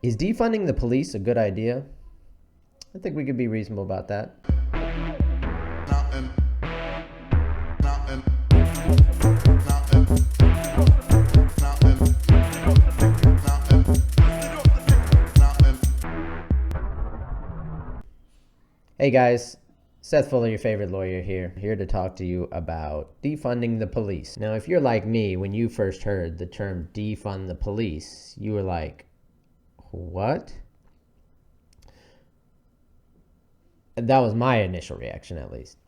Is defunding the police a good idea? I think we could be reasonable about that. Hey guys, Seth Fuller, your favorite lawyer here to talk to you about defunding the police. Now, if you're like me, when you first heard the term defund the police, you were like, what? That was my initial reaction, at least.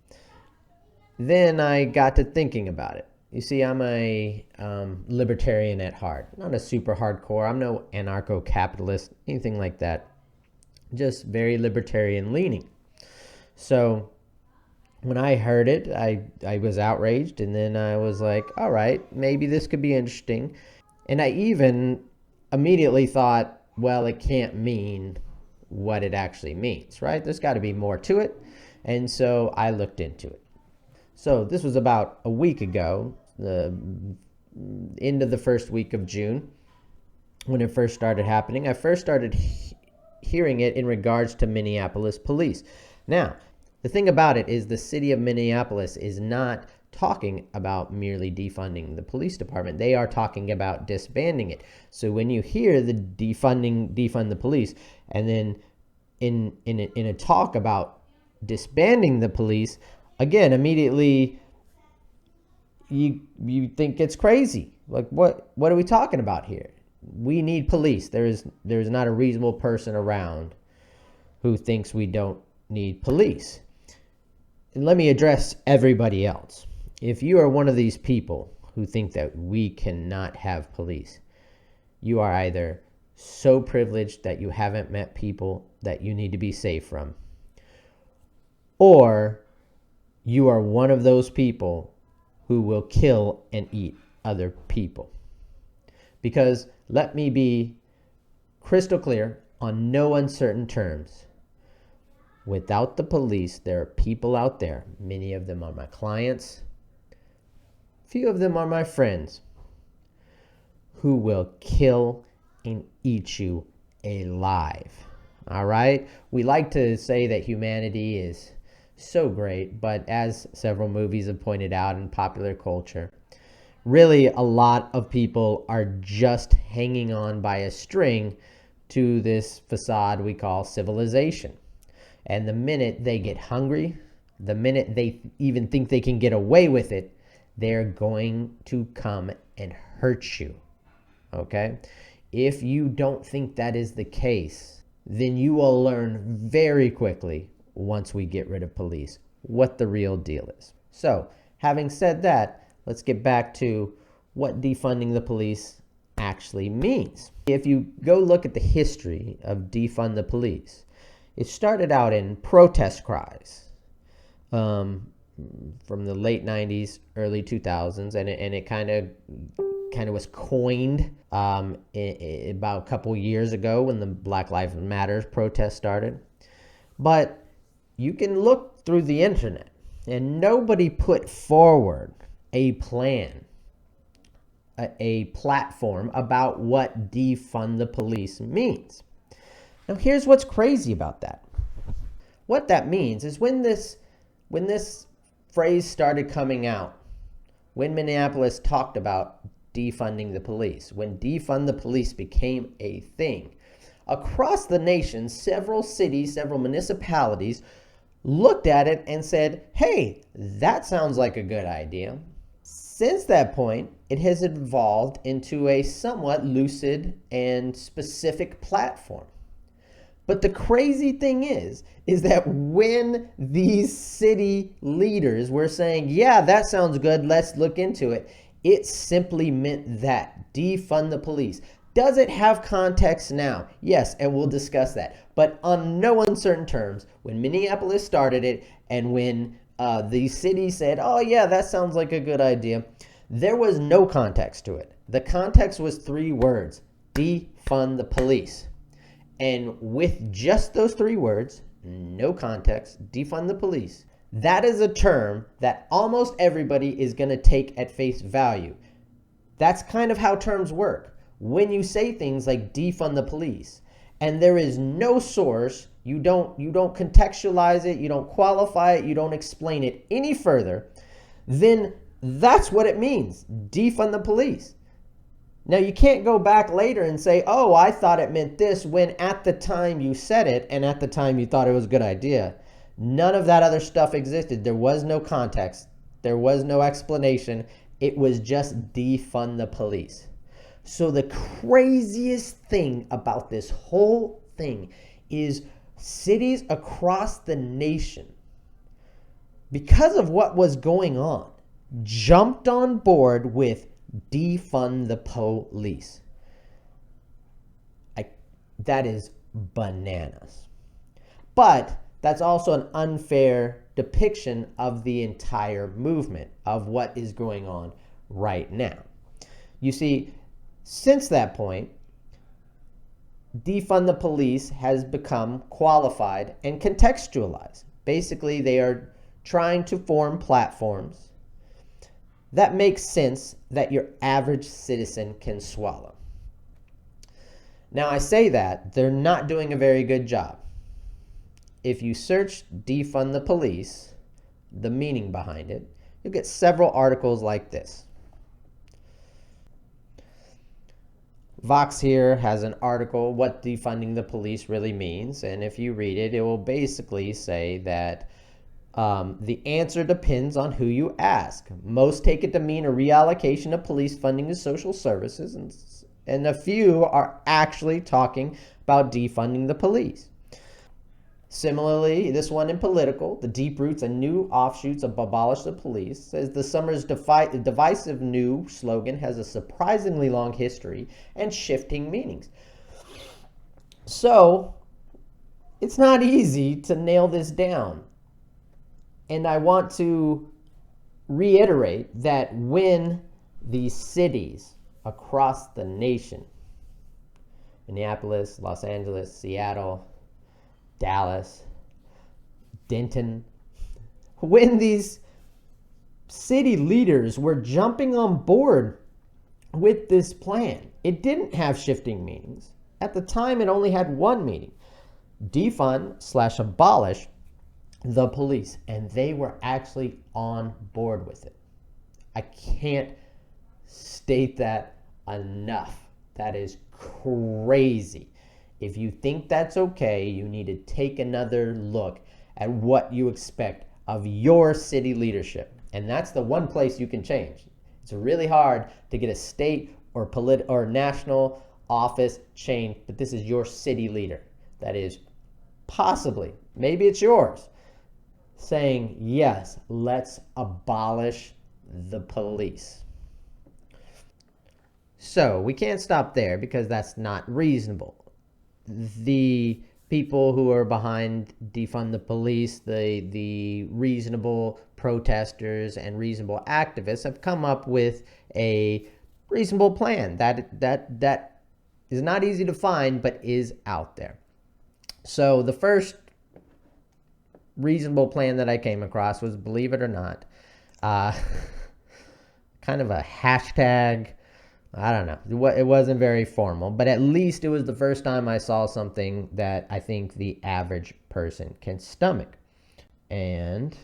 Then I got to thinking about it. You see, I'm a libertarian at heart. Not a super hardcore. I'm no anarcho-capitalist, anything like that. Just very libertarian leaning. So when I heard it, I was outraged, and then I was like, all right, maybe this could be interesting. And I even immediately thought, well, it can't mean what it actually means, right? There's got to be more to it. And so I looked into it. So this was about a week ago, the end of the first week of June, when it first started happening. I first started hearing it in regards to Minneapolis police. Now, the thing about it is the city of Minneapolis is not talking about merely defunding the police department. They are talking about disbanding it. So when you hear the defund the police, and then in a talk about disbanding the police, again, immediately you think it's crazy. Like, what are we talking about here? We need police. There's not a reasonable person around who thinks we don't need police. And let me address everybody else. If you are one of these people who think that we cannot have police, you are either so privileged that you haven't met people that you need to be safe from, or you are one of those people who will kill and eat other people. Because let me be crystal clear on no uncertain terms. Without the police, there are people out there. Many of them are my clients. Few of them are my friends, who will kill and eat you alive. All right? We like to say that humanity is so great, but as several movies have pointed out in popular culture, really a lot of people are just hanging on by a string to this facade we call civilization. And the minute they get hungry, the minute they even think they can get away with it, they're going to come and hurt you. Okay? If you don't think that is the case, then you will learn very quickly, once we get rid of police, what the real deal is. So, having said that, let's get back to what defunding the police actually means. If you go look at the history of defund the police, it started out in protest cries from the late 90s, early 2000s, and it kind of was coined about a couple years ago when the Black Lives Matter protest started. But you can look through the internet, and nobody put forward a plan, a platform about what defund the police means. Now, here's what's crazy about that. What that means is when this phrase started coming out, when Minneapolis talked about defunding the police, when defund the police became a thing, across the nation, several cities, several municipalities looked at it and said, hey, that sounds like a good idea. Since that point, it has evolved into a somewhat lucid and specific platform. But the crazy thing is that when these city leaders were saying, yeah, that sounds good, let's look into it, it simply meant that. Defund the police. Does it have context now? Yes, and we'll discuss that. But on no uncertain terms, when Minneapolis started it and when the city said, oh yeah, that sounds like a good idea, there was no context to it. The context was 3 words: defund the police. And with just those 3 words, no context, defund the police, that is a term that almost everybody is going to take at face value. That's kind of how terms work. When you say things like defund the police, and there is no source, you don't contextualize it, you don't qualify it, you don't explain it any further, then that's what it means. Defund the police. Now, you can't go back later and say, oh, I thought it meant this, when at the time you said it and at the time you thought it was a good idea. None of that other stuff existed. There was no context. There was no explanation. It was just defund the police. So the craziest thing about this whole thing is cities across the nation, because of what was going on, jumped on board with defund the police. That is bananas. But that's also an unfair depiction of the entire movement, of what is going on right now. You see, since that point, defund the police has become qualified and contextualized. Basically, they are trying to form platforms that make sense that your average citizen can swallow. Now, I say that they're not doing a very good job. If you search defund the police, the meaning behind it, you'll get several articles like this. Vox here has an article, What Defunding the Police Really Means. And if you read it, it will basically say that the answer depends on who you ask. Most take it to mean a reallocation of police funding to social services, and a few are actually talking about defunding the police. Similarly, this one in Political, The Deep Roots and New Offshoots of Abolish the Police, says the summer's divisive new slogan has a surprisingly long history and shifting meanings. So, it's not easy to nail this down. And I want to reiterate that when these cities across the nation, Minneapolis, Los Angeles, Seattle, Dallas, Denton, when these city leaders were jumping on board with this plan, it didn't have shifting meanings. At the time, it only had one meaning: defund/abolish the police. And they were actually on board with it. I can't state that enough. That is crazy. If you think that's okay, you need to take another look at what you expect of your city leadership. And that's the one place you can change. It's really hard to get a state or national office changed, but this is your city leader that is possibly, maybe it's yours, saying, yes, let's abolish the police. So we can't stop there because that's not reasonable. The people who are behind defund the police, the reasonable protesters and reasonable activists, have come up with a reasonable plan that is not easy to find but is out there. So the first reasonable plan that I came across was, believe it or not, kind of a hashtag. I don't know. It wasn't very formal, but at least it was the first time I saw something that I think the average person can stomach. And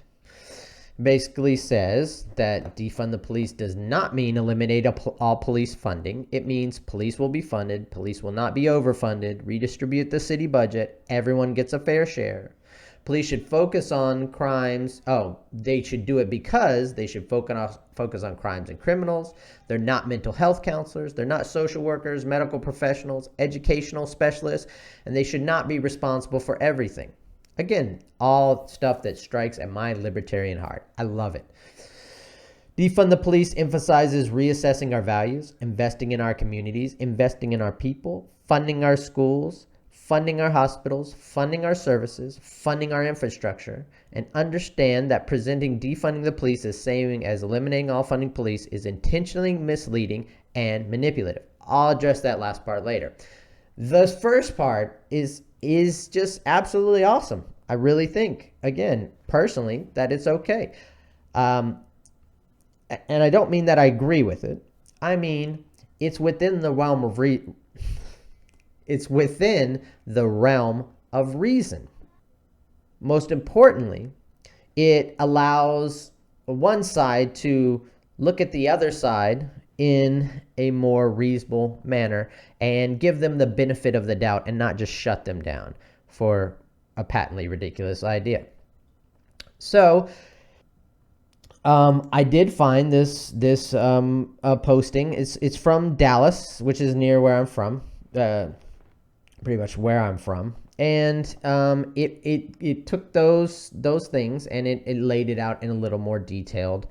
basically says that defund the police does not mean eliminate all police funding. It means police will be funded, police will not be overfunded, redistribute the city budget, everyone gets a fair share. Police should focus on crimes. They should do it because they should focus on crimes and criminals. They're not mental health counselors. They're not social workers, medical professionals, educational specialists, and they should not be responsible for everything. Again, all stuff that strikes at my libertarian heart. I love it. Defund the police emphasizes reassessing our values, investing in our communities, investing in our people, funding our schools, funding our hospitals, funding our services, funding our infrastructure, and understand that presenting defunding the police as same as eliminating all funding police is intentionally misleading and manipulative. I'll address that last part later. The first part is just absolutely awesome. I really think, again, personally, that it's okay. And I don't mean that I agree with it. I mean, it's within the realm of It's within the realm of reason. Most importantly, it allows one side to look at the other side in a more reasonable manner and give them the benefit of the doubt and not just shut them down for a patently ridiculous idea. So I did find this posting. It's from Dallas, which is near where I'm from, pretty much where I'm from. And it took those things and it laid it out in a little more detailed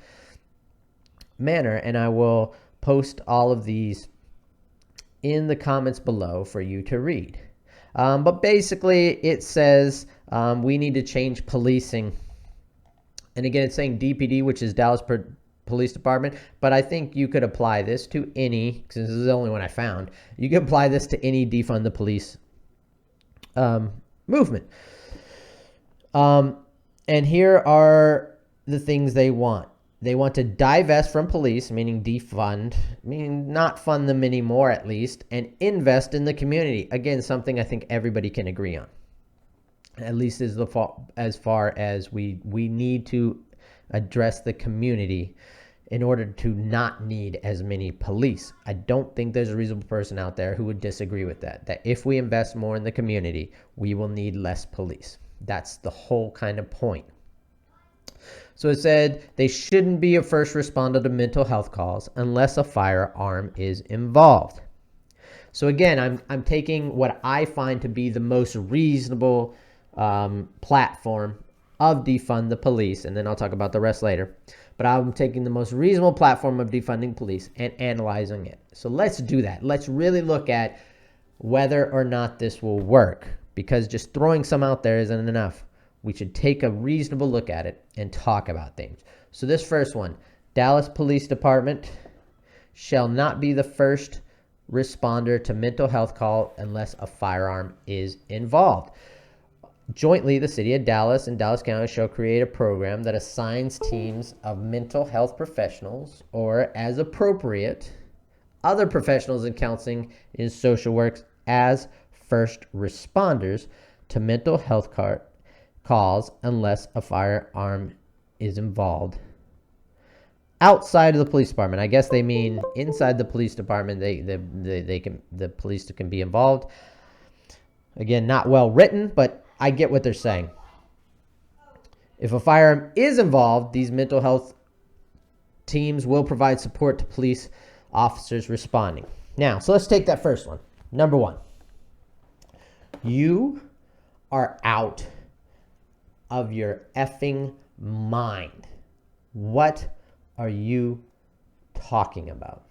manner. And I will post all of these in the comments below for you to read. But basically it says we need to change policing. And again, it's saying DPD, which is Dallas Police Department, but I think you could apply this to any, because this is the only one I found, you could apply this to any defund the police movement. And here are the things they want. They want to divest from police, meaning defund, meaning not fund them anymore at least, and invest in the community. Again, something I think everybody can agree on. At least as far as we need to address the community in order to not need as many police. I don't think there's a reasonable person out there who would disagree with that. That if we invest more in the community, we will need less police. That's the whole kind of point. So it said they shouldn't be a first responder to mental health calls unless a firearm is involved. So again, I'm taking what I find to be the most reasonable platform of defund the police, and then I'll talk about the rest later. But I'm taking the most reasonable platform of defunding police and analyzing it. So let's do that. Let's really look at whether or not this will work, because just throwing some out there isn't enough. We should take a reasonable look at it and talk about things. So this first one, Dallas Police Department shall not be the first responder to mental health call unless a firearm is involved. Jointly, the city of Dallas and Dallas County shall create a program that assigns teams of mental health professionals, or as appropriate, other professionals in counseling and social work as first responders to mental health calls unless a firearm is involved. Outside of the police department, I guess they mean inside the police department, the police can be involved. Again, not well written, but I get what they're saying. If a firearm is involved, these mental health teams will provide support to police officers responding. Now, so let's take that first one. Number one, you are out of your effing mind. What are you talking about?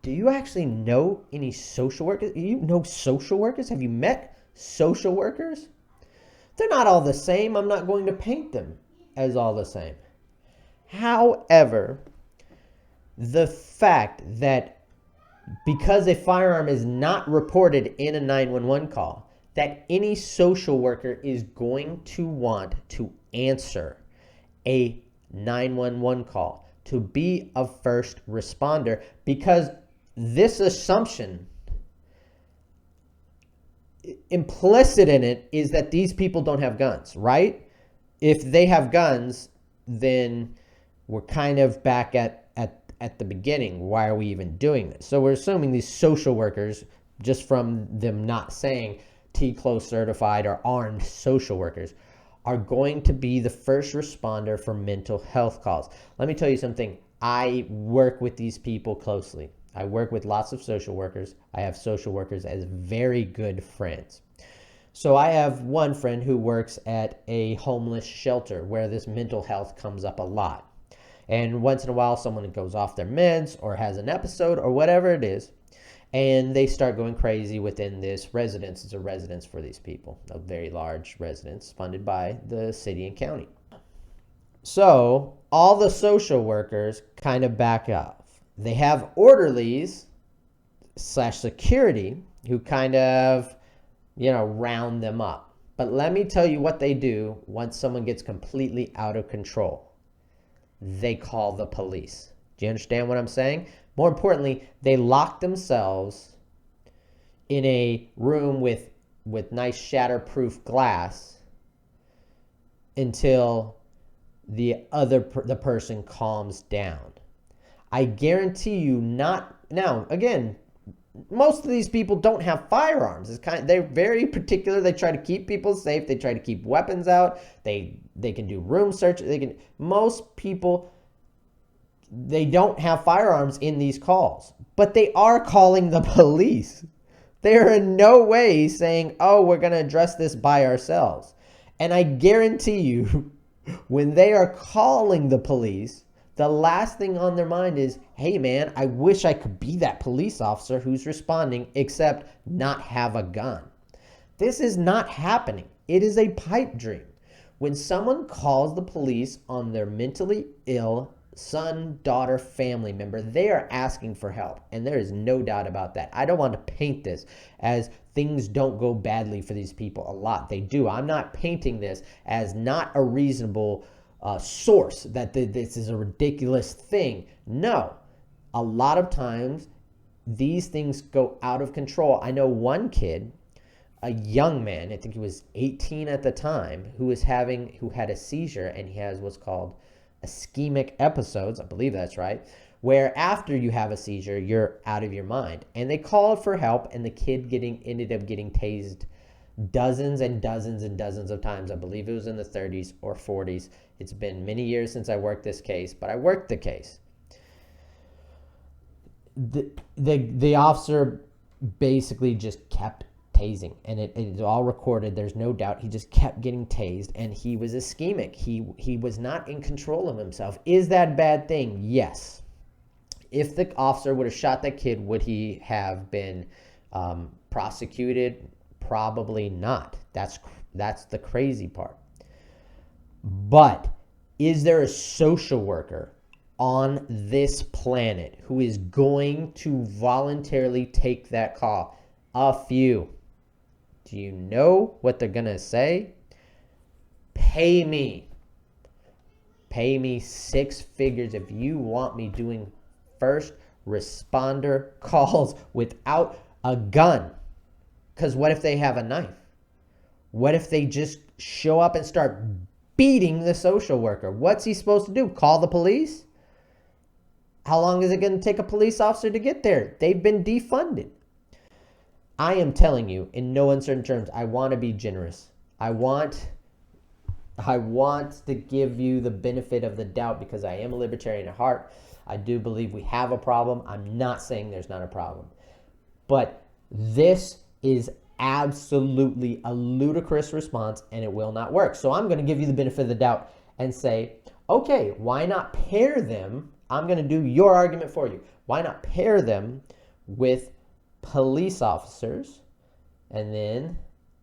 Do you actually know any social workers? Do you know social workers? Have you met social workers? They're not all the same. I'm not going to paint them as all the same. However, the fact that because a firearm is not reported in a 911 call, that any social worker is going to want to answer a 911 call, to be a first responder, because this assumption implicit in it is that these people don't have guns, right? If they have guns, then we're kind of back at the beginning. Why are we even doing this? So we're assuming these social workers, just from them not saying T-close certified or armed social workers, are going to be the first responder for mental health calls. Let me tell you something. I work with these people closely. I work with lots of social workers. I have social workers as very good friends. So I have one friend who works at a homeless shelter where this mental health comes up a lot. And once in a while, someone goes off their meds or has an episode or whatever it is, and they start going crazy within this residence. It's a residence for these people, a very large residence funded by the city and county. So all the social workers kind of back off. They have orderlies / security who kind of, round them up. But let me tell you what they do once someone gets completely out of control. They call the police. Do you understand what I'm saying? More importantly, they lock themselves in a room with nice shatterproof glass until the person calms down. I guarantee you not. Now, again, most of these people don't have firearms. They're very particular. They try to keep people safe. They try to keep weapons out. They can do room search. Most people, they don't have firearms in these calls, but they are calling the police. They are in no way saying, oh, we're going to address this by ourselves. And I guarantee you, when they are calling the police, the last thing on their mind is, hey man, I wish I could be that police officer who's responding, except not have a gun. This is not happening. It is a pipe dream. When someone calls the police on their mentally ill son, daughter, family member, they are asking for help. And there is no doubt about that. I don't want to paint this as things don't go badly for these people a lot. They do. I'm not painting this as not a reasonable source, that this is a ridiculous thing. No, a lot of times these things go out of control. I know one kid, a young man, I think he was 18 at the time, who had a seizure, and he has what's called ischemic episodes. I believe that's right, where after you have a seizure, you're out of your mind. And they called for help, and the kid ended up getting tased dozens and dozens and dozens of times. I believe it was in the 30s or 40s. It's been many years since I worked this case, but I worked the case. The officer basically just kept tasing, and it's all recorded. There's no doubt. He just kept getting tased, and he was ischemic. He was not in control of himself. Is that a bad thing? Yes. If the officer would have shot that kid, would he have been prosecuted? Probably not. That's the crazy part. But is there a social worker on this planet who is going to voluntarily take that call? A few. Do you know what they're going to say? Pay me. Pay me 6 figures if you want me doing first responder calls without a gun. Because what if they have a knife? What if they just show up and start beating the social worker? What's he supposed to do? Call the police? How long is it going to take a police officer to get there? They've been defunded. I am telling you, in no uncertain terms, I want to be generous. I want to give you the benefit of the doubt because I am a libertarian at heart. I do believe we have a problem. I'm not saying there's not a problem. But this is absolutely a ludicrous response, and it will not work. So I'm going to give you the benefit of the doubt and say, okay, why not pair them? I'm going to do your argument for you. Why not pair them with police officers? And then,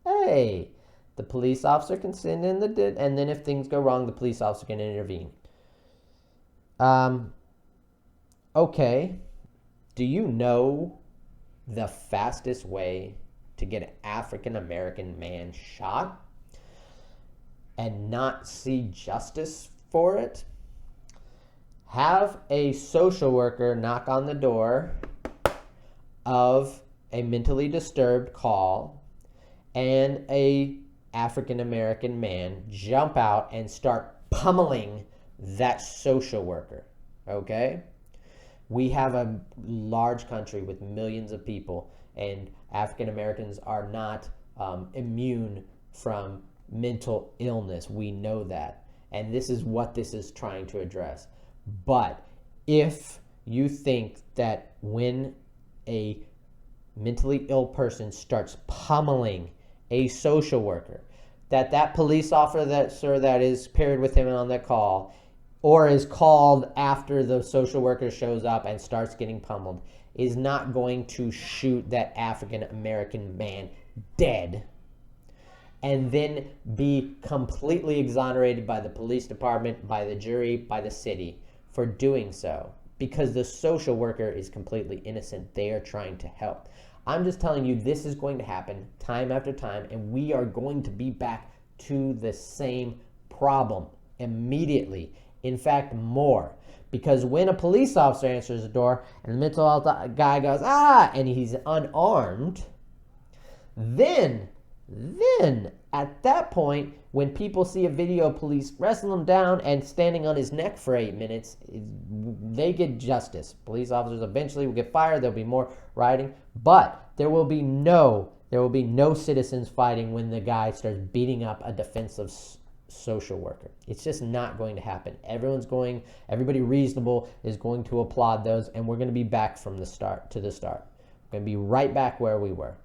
hey, the police officer can send in and then if things go wrong, the police officer can intervene. Okay, do you know the fastest way to get an African-American man shot and not see justice for it? Have a social worker knock on the door of a mentally disturbed call, and a African-American man jump out and start pummeling that social worker, okay? We have a large country with millions of people, and African Americans are not immune from mental illness. We know that. And this is what this is trying to address. But if you think that when a mentally ill person starts pummeling a social worker, that police officer that is paired with him on that call, or is called after the social worker shows up and starts getting pummeled, is not going to shoot that African American man dead and then be completely exonerated by the police department, by the jury, by the city for doing so, because the social worker is completely innocent. They are trying to help. I'm just telling you, this is going to happen time after time, and we are going to be back to the same problem immediately. In fact, more. Because when a police officer answers the door and the mental health guy goes, and he's unarmed, Then at that point, when people see a video of police wrestling him down and standing on his neck for 8 minutes, they get justice. Police officers eventually will get fired. There'll be more rioting, but there will be no citizens fighting when the guy starts beating up a defensive social worker. It's just not going to happen. Everybody reasonable is going to applaud those, and we're going to be back from the start. We're going to be right back where we were.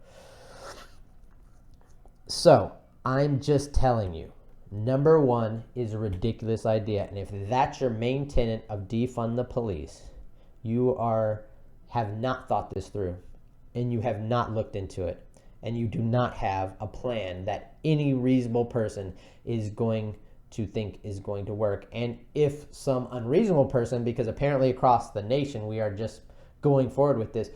So I'm just telling you, number one is a ridiculous idea. And if that's your main tenet of defund the police, you have not thought this through, and you have not looked into it, and you do not have a plan that any reasonable person is going to think is going to work. And if some unreasonable person, because apparently across the nation we are just going forward with this,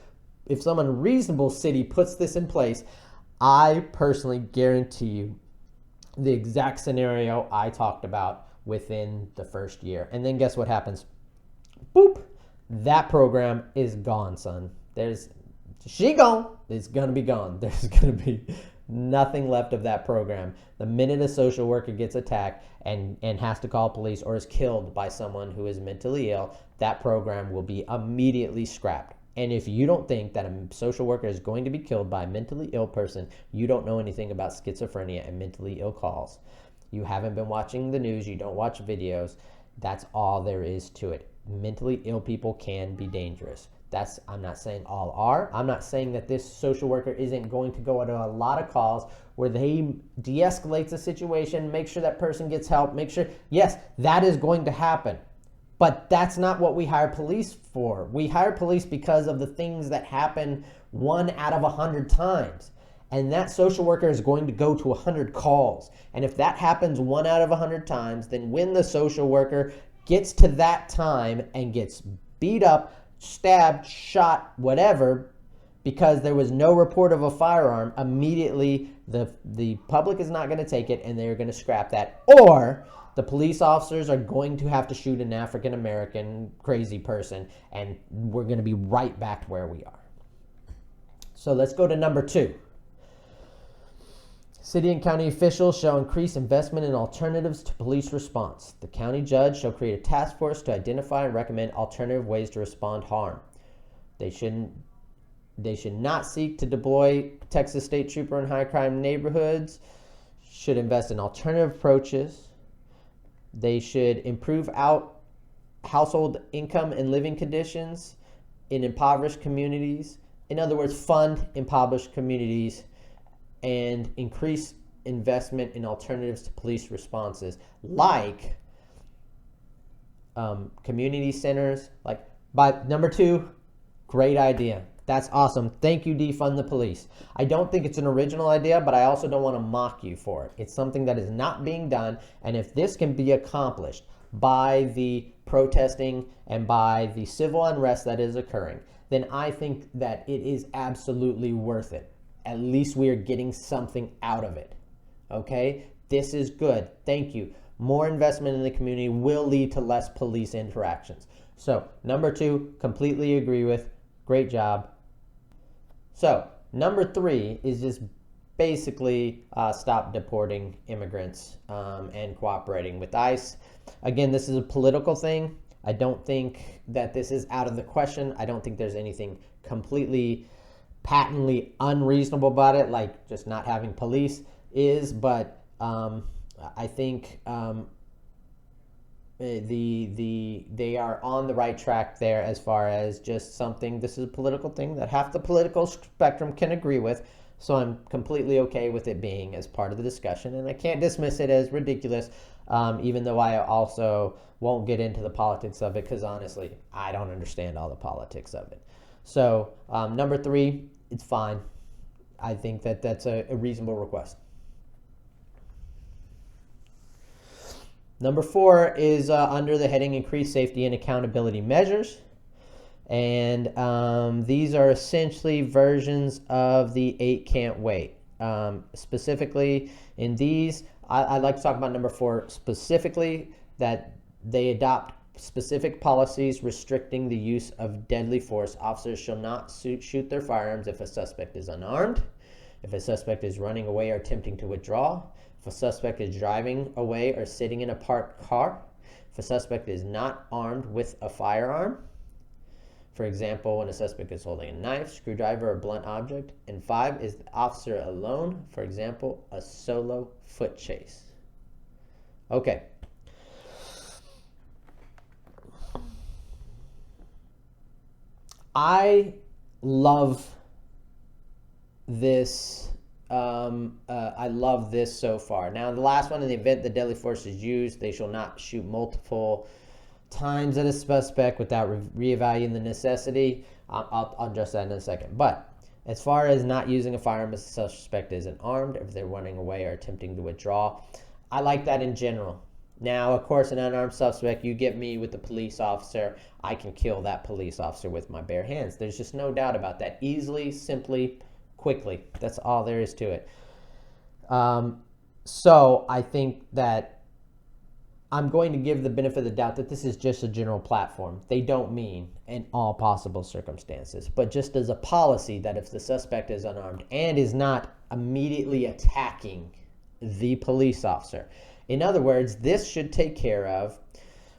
if some unreasonable city puts this in place, I personally guarantee you the exact scenario I talked about within the first year. And then guess what happens? Boop! That program is gone, son. She gone. It's going to be gone. There's going to be nothing left of that program. The minute a social worker gets attacked and has to call police or is killed by someone who is mentally ill, that program will be immediately scrapped. And if you don't think that a social worker is going to be killed by a mentally ill person, you don't know anything about schizophrenia and mentally ill calls. You haven't been watching the news. You don't watch videos. That's all there is to it. Mentally ill people can be dangerous. I'm not saying all are. I'm not saying that this social worker isn't going to go into a lot of calls where they de-escalate the situation, make sure that person gets help, yes, that is going to happen. But that's not what we hire police for. We hire police because of the things that happen 1 out of 100 times. And that social worker is going to go to 100 calls. And if that happens 1 out of 100 times, then when the social worker gets to that time and gets beat up, stabbed, shot, whatever, because there was no report of a firearm, immediately the public is not going to take it and they're going to scrap that. Or the police officers are going to have to shoot an African-American crazy person, and we're going to be right back where we are. So let's go to number 2. City and county officials shall increase investment in alternatives to police response. The county judge shall create a task force to identify and recommend alternative ways to respond harm. They should not seek to deploy Texas State Trooper in high crime neighborhoods. Should invest in alternative approaches. They should improve household income and living conditions in impoverished communities. In other words, fund impoverished communities and increase investment in alternatives to police responses, like community centers. By number 2, great idea. That's awesome. Thank you, Defund the Police. I don't think it's an original idea, but I also don't want to mock you for it. It's something that is not being done, and if this can be accomplished by the protesting and by the civil unrest that is occurring, then I think that it is absolutely worth it. At least we are getting something out of it. Okay? This is good. Thank you. More investment in the community will lead to less police interactions. So, number 2, completely agree with. Great job. So, number 3 is just basically stop deporting immigrants and cooperating with ICE. Again, this is a political thing. I don't think that this is out of the question. I don't think there's anything completely patently unreasonable about it, like just not having police is, but I think they are on the right track there as far as just something. This is a political thing that half the political spectrum can agree with, so I'm completely okay with it being as part of the discussion, and I can't dismiss it as ridiculous, even though I also won't get into the politics of it, because honestly, I don't understand all the politics of it. So number 3, it's fine. I think that that's a reasonable request. Number 4 is under the heading Increased Safety and Accountability Measures. And these are essentially versions of the 8 Can't Wait. Specifically in these, I'd like to talk about number 4 specifically, that they adopt specific policies restricting the use of deadly force. Officers shall not shoot their firearms if a suspect is unarmed. if a suspect is running away or attempting to withdraw, if a suspect is driving away or sitting in a parked car, if a suspect is not armed with a firearm, for example, when a suspect is holding a knife, screwdriver, or blunt object. And 5 is the officer alone, for example, a solo foot chase. Okay. I love this. I love this so far. Now, the last one, in the event the deadly force is used, they shall not shoot multiple times at a suspect without reevaluating the necessity. I'll address that in a second. But as far as not using a firearm if the suspect isn't armed, if they're running away or attempting to withdraw, I like that in general. Now, of course, an unarmed suspect, you get me with a police officer, I can kill that police officer with my bare hands. There's just no doubt about that. Easily, simply, quickly. That's all there is to it. So I think that I'm going to give the benefit of the doubt that this is just a general platform. They don't mean in all possible circumstances, but just as a policy that if the suspect is unarmed and is not immediately attacking the police officer. In other words, this should take care of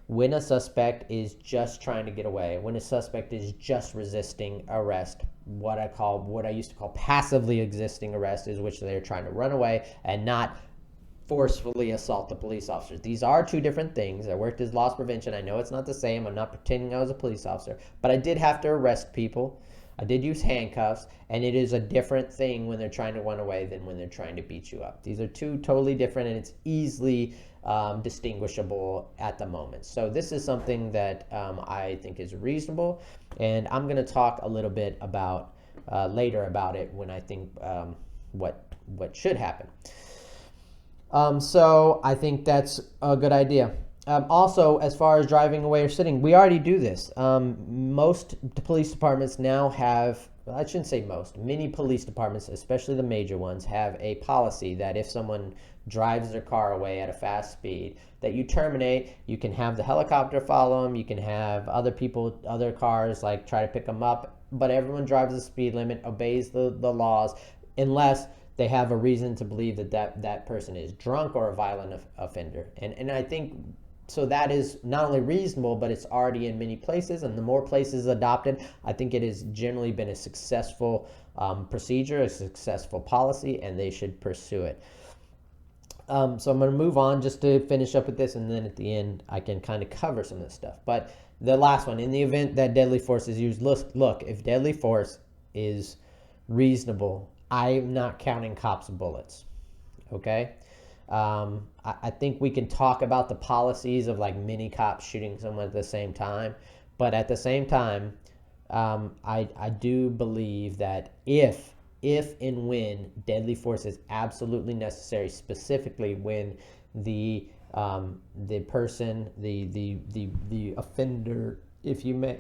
when a suspect is just trying to get away, when a suspect is just resisting arrest, what I used to call passively existing arrest, is which they're trying to run away and not forcefully assault the police officers. These are two different things. I worked as loss prevention. I know it's not the same. I'm not pretending I was a police officer, but I did have to arrest people. I did use handcuffs, and it is a different thing when they're trying to run away than when they're trying to beat you up. These are two totally different, and it's easily distinguishable at the moment. So this is something that I think is reasonable, and I'm going to talk a little bit about later about it when I think what should happen. So I think that's a good idea. Also, as far as driving away or sitting, we already do this. Most police departments now have, I shouldn't say most, many police departments, especially the major ones, have a policy that if someone drives their car away at a fast speed, that you terminate. You can have the helicopter follow them. You can have other people, other cars, like try to pick them up. But everyone drives the speed limit, obeys the laws, unless they have a reason to believe that person is drunk or a violent offender. And I think, so that is not only reasonable, but it's already in many places, and the more places adopted, I think it has generally been a successful procedure, a successful policy, and they should pursue it. So I'm going to move on just to finish up with this, and then at the end I can kind of cover some of this stuff. But the last one, in the event that deadly force is used, look, if deadly force is reasonable, I'm not counting cops' bullets, okay? I think we can talk about the policies of like many cops shooting someone at the same time, but at the same time, I do believe that if and when deadly force is absolutely necessary, specifically when the person, the offender, if you may,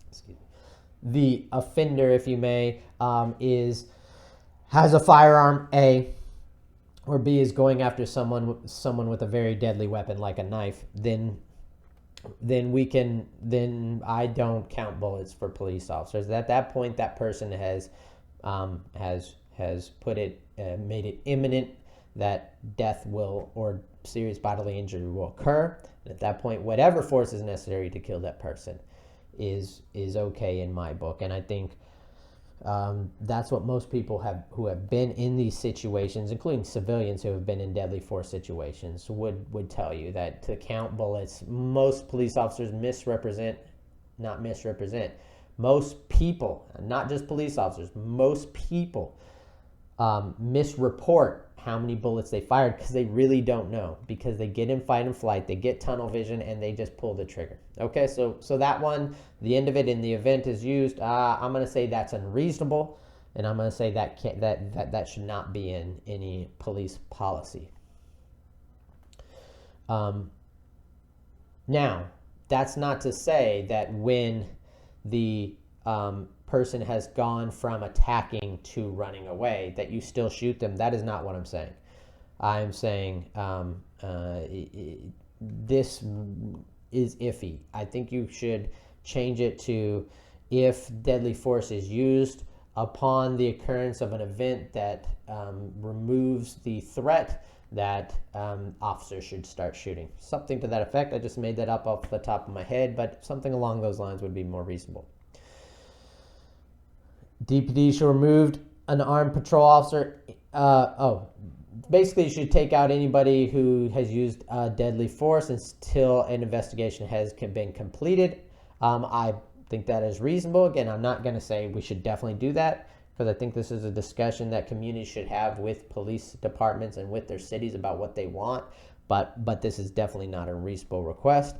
excuse me, the offender, if you may, has a firearm, A, or B is going after someone with a very deadly weapon like a knife, then I don't count bullets for police officers. At that point, that person has put it, made it imminent that death will or serious bodily injury will occur. And at that point, whatever force is necessary to kill that person is okay in my book. And I think that's what most people who have been in these situations, including civilians who have been in deadly force situations, would tell you that to count bullets, most police officers most people, not just police officers, most people misreport how many bullets they fired because they really don't know, because they get in fight and flight, they get tunnel vision, and they just pull the trigger. Okay, so that one, the end of it, in the event is used, I'm going to say that's unreasonable, and I'm going to say that should not be in any police policy. Now, that's not to say that when the person has gone from attacking to running away, that you still shoot them. That is not what I'm saying. I'm saying this is iffy. I think you should change it to, if deadly force is used, upon the occurrence of an event that removes the threat, that officers should start shooting. Something to that effect. I just made that up off the top of my head, but something along those lines would be more reasonable. DPD shall remove an armed patrol officer. Basically, you should take out anybody who has used deadly force until an investigation has been completed. I think that is reasonable. Again, I'm not going to say we should definitely do that, because I think this is a discussion that communities should have with police departments and with their cities about what they want. But this is definitely not a reasonable request.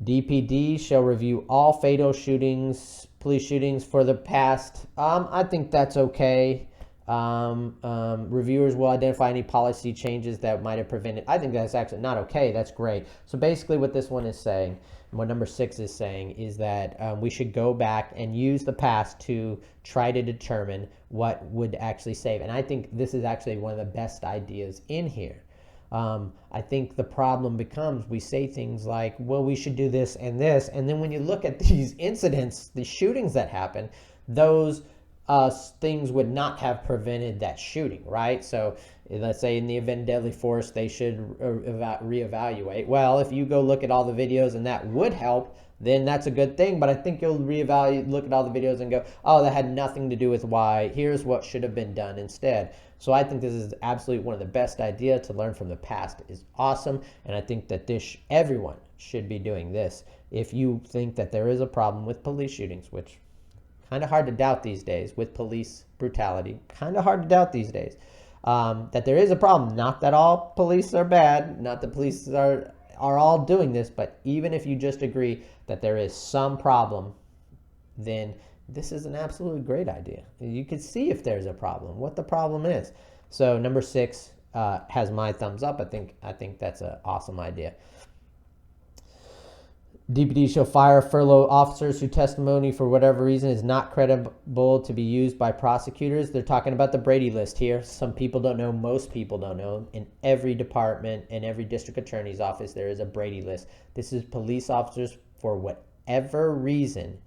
DPD shall review all fatal shootings, police shootings for the past. I think that's okay. Reviewers will identify any policy changes that might have prevented. I think that's actually not okay. That's great. So basically what this one is saying, and what number 6 is saying, is that we should go back and use the past to try to determine what would actually save. And I think this is actually one of the best ideas in here. I think the problem becomes we say things like, well, we should do this, and then when you look at these incidents, the shootings that happen, those things would not have prevented that shooting, right? So let's say in the event of deadly force, they should reevaluate. Well, if you go look at all the videos and that would help, then that's a good thing. But I think you'll reevaluate, look at all the videos and go, oh, that had nothing to do with why. Here's what should have been done instead. So I think this is absolutely one of the best ideas. To learn from the past is awesome. And I think that everyone should be doing this. If you think that there is a problem with police shootings, which kind of hard to doubt these days, with police brutality, kind of hard to doubt these days, that there is a problem. Not that all police are bad, not that police are all doing this, but even if you just agree that there is some problem, then this is an absolutely great idea. You can see if there's a problem, what the problem is. So number 6 has my thumbs up. I think that's an awesome idea. DPD shall fire furlough officers whose testimony for whatever reason is not credible to be used by prosecutors. They're talking about the Brady list here. Some people don't know, most people don't know. In every department, in every district attorney's office, there is a Brady list. This is police officers, for whatever reason,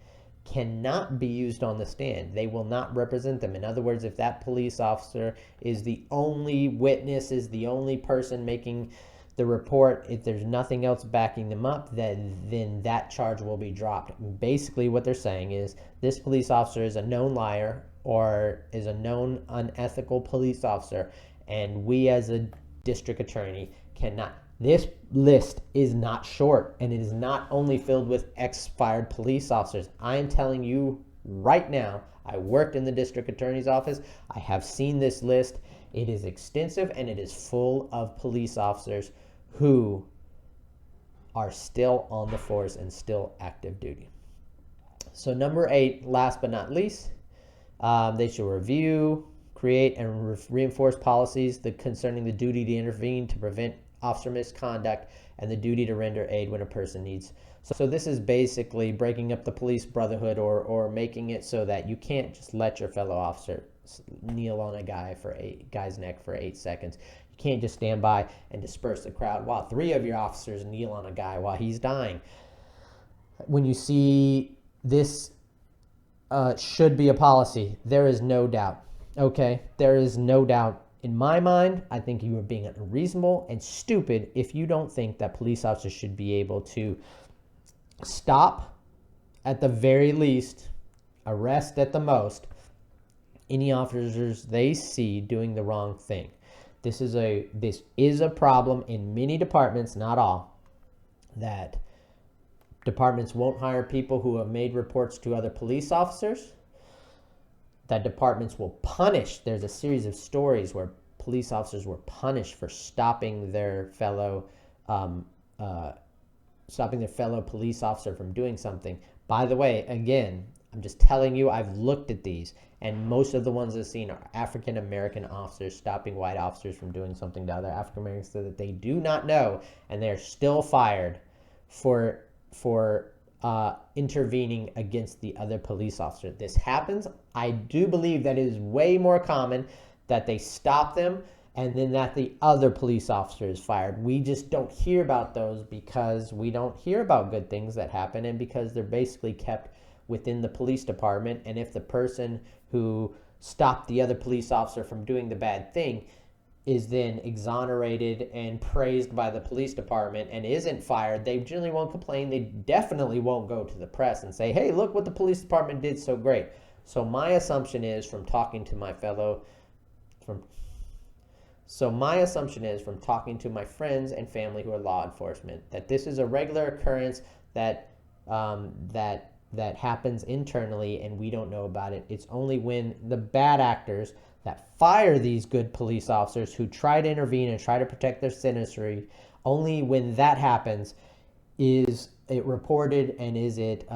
cannot be used on the stand. They will not represent them. In other words, if that police officer is the only witness, is the only person making the report, if there's nothing else backing them up, then that charge will be dropped. Basically what they're saying is this police officer is a known liar or is a known unethical police officer, and we as a district attorney cannot. This list is not short, and it is not only filled with expired police officers. I am telling you right now, I worked in the district attorney's office. I have seen this list. It is extensive, and it is full of police officers who are still on the force and still active duty. So number 8, last but not least, they shall review, create, and reinforce policies concerning the duty to intervene to prevent officer misconduct and the duty to render aid when a person needs. So this is basically breaking up the police brotherhood, or making it so that you can't just let your fellow officer kneel on a guy's neck for 8 seconds. You can't just stand by and disperse the crowd while 3 of your officers kneel on a guy while he's dying. When you see this should be a policy, there is no doubt. Okay, there is no doubt. In my mind, I think you are being unreasonable and stupid if you don't think that police officers should be able to stop, at the very least, arrest at the most, any officers they see doing the wrong thing. This is a problem in many departments, not all, that departments won't hire people who have made reports to other police officers, that departments will punish. There's a series of stories where police officers were punished for stopping their fellow police officer from doing something. By the way, again, I'm just telling you, I've looked at these, and most of the ones I've seen are African American officers stopping white officers from doing something to other African Americans that they do not know, and they're still fired for intervening against the other police officer. This happens. I do believe that it is way more common that they stop them and then that the other police officer is fired. We just don't hear about those because we don't hear about good things that happen, and because they're basically kept within the police department. And if the person who stopped the other police officer from doing the bad thing is then exonerated and praised by the police department and isn't fired, they generally won't complain. They definitely won't go to the press and say, hey, look what the police department did so great. So my assumption is from talking to my friends and family who are law enforcement, that this is a regular occurrence that happens internally and we don't know about it. It's only when the bad actors that fire these good police officers who try to intervene and try to protect their citizenry, only when that happens is it reported and is it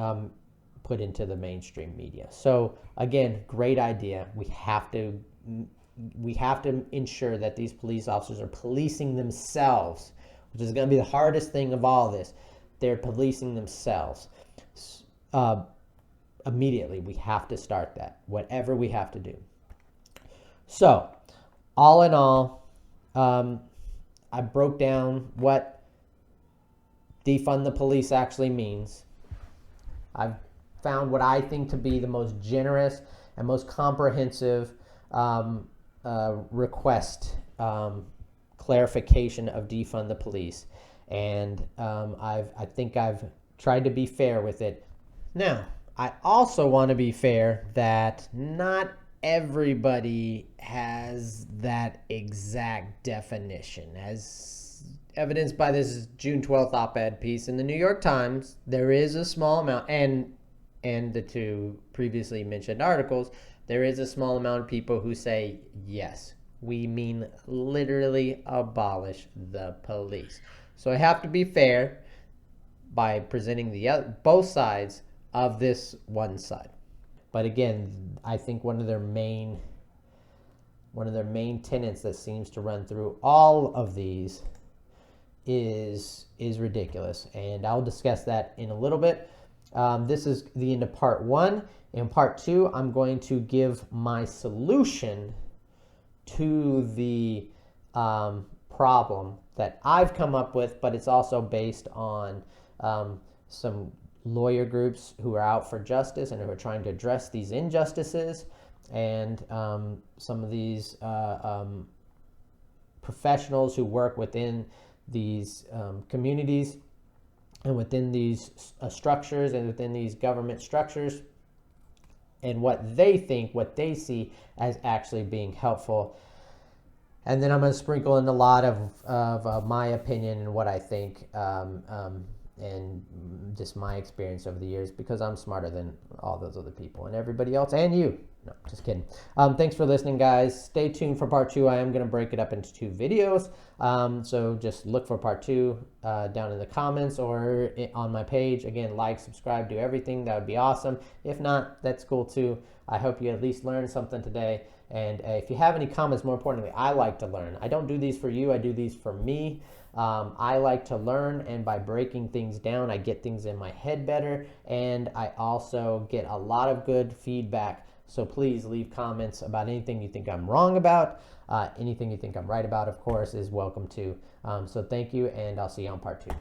put into the mainstream media. So again, great idea. We have to ensure that these police officers are policing themselves, which is going to be the hardest thing of all this. They're policing themselves. Immediately, we have to start that, whatever we have to do. So, all in all, I broke down what defund the police actually means. I've found what I think to be the most generous and most comprehensive request clarification of defund the police, and I think I've tried to be fair with it. Now, I also want to be fair that not everybody has that exact definition, as evidenced by this June 12th op-ed piece in the New York Times. There is a small amount, and the two previously mentioned articles, there is a small amount of people who say, yes, we mean literally abolish the police. So I have to be fair by presenting both sides of this one side. But again, I think one of their main tenets that seems to run through all of these is ridiculous, and I'll discuss that in a little bit. This is the end of part 1. In part 2, I'm going to give my solution to the problem that I've come up with, but it's also based on some lawyer groups who are out for justice and who are trying to address these injustices, and some of these professionals who work within these communities and within these structures and within these government structures, and what they think, what they see as actually being helpful. And then I'm going to sprinkle in a lot of my opinion and what I think, and just my experience over the years, because I'm smarter than all those other people and everybody else, and you. No, just kidding. Thanks for listening, guys. Stay tuned for part 2. I am going to break it up into 2 videos. So just look for part 2 down in the comments or on my page. Again, like, subscribe, do everything. That would be awesome. If not, that's cool too. I hope you at least learned something today. And if you have any comments, more importantly, I like to learn. I don't do these for you. I do these for me. I like to learn, and by breaking things down, I get things in my head better, and I also get a lot of good feedback. So please leave comments about anything you think I'm wrong about. Anything you think I'm right about, of course, is welcome too. So thank you, and I'll see you on part 2.